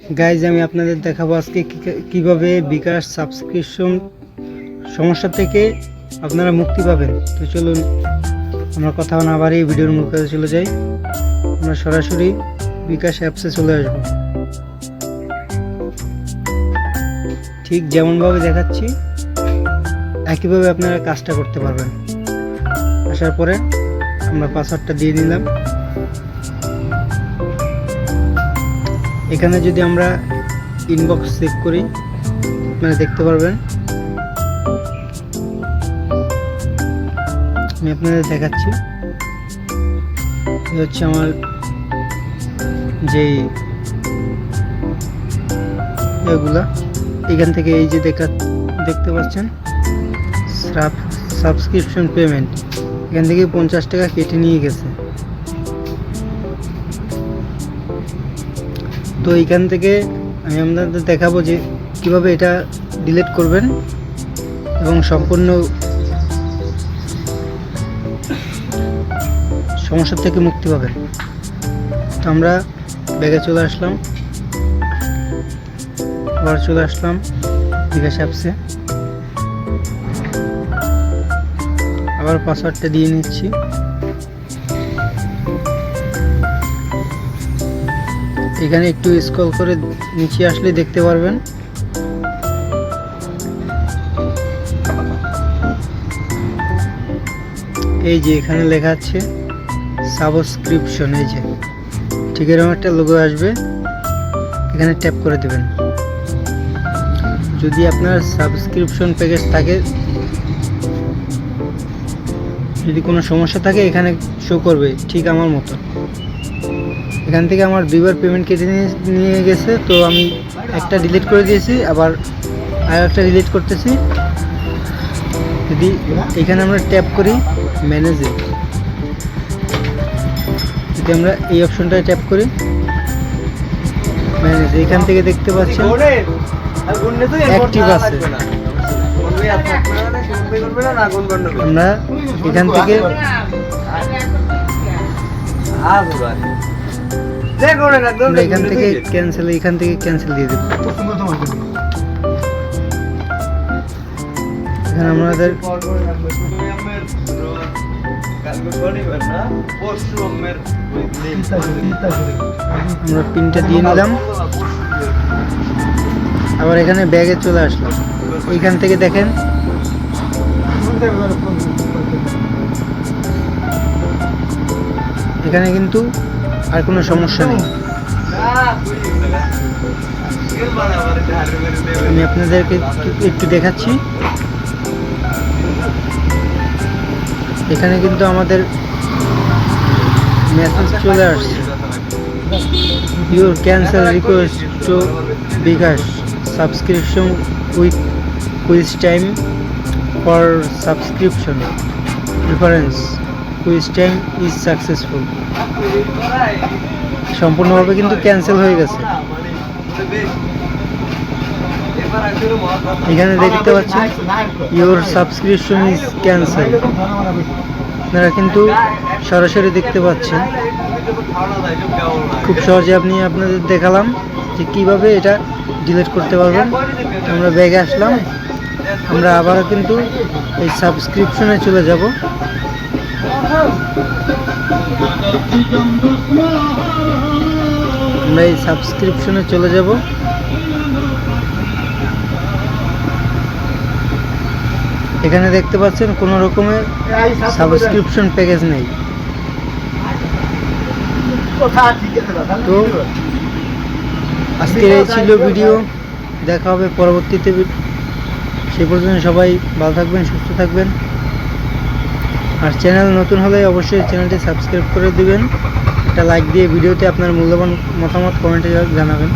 Guys আমি আপনাদের দেখাবো আজকে কিভাবে বিকাশ সাবস্ক্রিপশন সমস্যা থেকে আপনারা মুক্তি পাবেন। তো চলুন আমরা কথা না বাড়িয়ে ভিডিওর মূল কাজে চলে যাই। আমরা সরাসরি বিকাশ অ্যাপসে চলে আসব। ঠিক যেমনভাবে দেখাচ্ছি একইভাবে আপনারা কাজটা করতে পারবেন। আসার পরে আমরা পাসওয়ার্ডটা দিয়ে নিলাম। এখানে যদি আমরা ইনবক্স চেক করি আপনারা দেখতে পারবেন। আমি আপনাদের দেখাচ্ছি হচ্ছে আমার যেই এগুলা এখান থেকে এই যে দেখতে পাচ্ছেন সাবস্ক্রিপশন পেমেন্ট, এখান থেকে 50 টাকা কেটে নিয়ে গেছে। তো এইখান থেকে আমি আপনাদের দেখাবো যে কিভাবে এটা ডিলিট করবেন এবং সম্পূর্ণ সমস্যা থেকে মুক্তি পাবেন। তো আমরা ব্যাগে চলে আসলাম, আবার চলে আসলাম বিকাশ অ্যাপসে, আবার পাসওয়ার্ডটা দিয়ে নিচ্ছি। এখানে একটু স্ক্রল করে নিচে আসলে দেখতে পারবেন এই যে এখানে লেখা আছে সাবস্ক্রিপশন। এই যে ঠিক এরকম একটা লোগো আসবে, এখানে ট্যাপ করে দেবেন। যদি আপনার সাবস্ক্রিপশন প্যাকেজ থাকে, যদি কোনো সমস্যা থাকে এখানে শো করবে ঠিক আমার মতো। এখান থেকে আমার 2বার পেমেন্ট কেটে নিয়ে গেছে, তো আমি একটা ডিলিট করে দিয়েছি, আবার আর একটা ডিলিট করতেছি। যদি এখানে আমরা ট্যাপ করি ম্যানেজে, যদি আমরা এই অপশনটায় ট্যাপ করি ম্যানেজ, এখান থেকে দেখতে পাচ্ছেন অ্যাক্টিভ আছে। আমরা এখান থেকে ক্যান্সেল দিয়ে দেব। এখানে আমাদের আমরা পিনটা দিয়ে নিলাম, আবার এখানে ব্যাগে চলে আসলাম। এইখান থেকে দেখেন এখানে কিন্তু আর কোনো সমস্যা নেই। আমি আপনাদেরকে একটু দেখাচ্ছি। এখানে কিন্তু আমাদের মেসেজ চলে আসছে, your cancel request to bKash subscription with quiz time for subscription reference quiz time is successful. সম্পূর্ণভাবে কিন্তু ক্যান্সেল হয়ে গেছে। এখানে দেখতে পাচ্ছেন ইউর সাবস্ক্রিপশন ইজ ক্যান্সেল। আপনারা কিন্তু সরাসরি দেখতে পাচ্ছেন। খুব সহজে আপনাদের দেখালাম যে কিভাবে এটা ডিলিট করতে পারবেন। আমরা ব্যাগে আসলাম, আমরা আবারও কিন্তু এই সাবস্ক্রিপশনে চলে যাব। আমরা এই সাবস্ক্রিপশনে চলে যাব। এখানে দেখতে পাচ্ছেন কোনো রকমের সাবস্ক্রিপশন প্যাকেজ নেই। তো আজকের এই ছিল ভিডিও, দেখা হবে পরবর্তীতে। সে পর্যন্ত সবাই ভালো থাকবেন, সুস্থ থাকবেন। আর চ্যানেল নতুন হলে অবশ্যই চ্যানেলটি সাবস্ক্রাইব করে দিবেন। একটা লাইক দিয়ে ভিডিওতে আপনার মূল্যবান মতামত কমেন্টে জানাবেন।